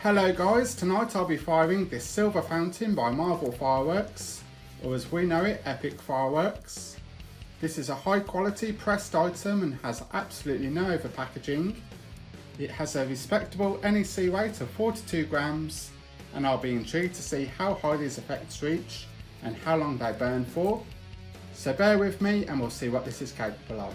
Hello guys, tonight I'll be firing this silver fountain by Marvel Fireworks, or as we know it, Epic Fireworks. This is a high quality pressed item and has absolutely no over packaging. It has a respectable NEC weight of 42 grams and I'll be intrigued to see how high these effects reach and how long they burn for. So bear with me and we'll see what this is capable of.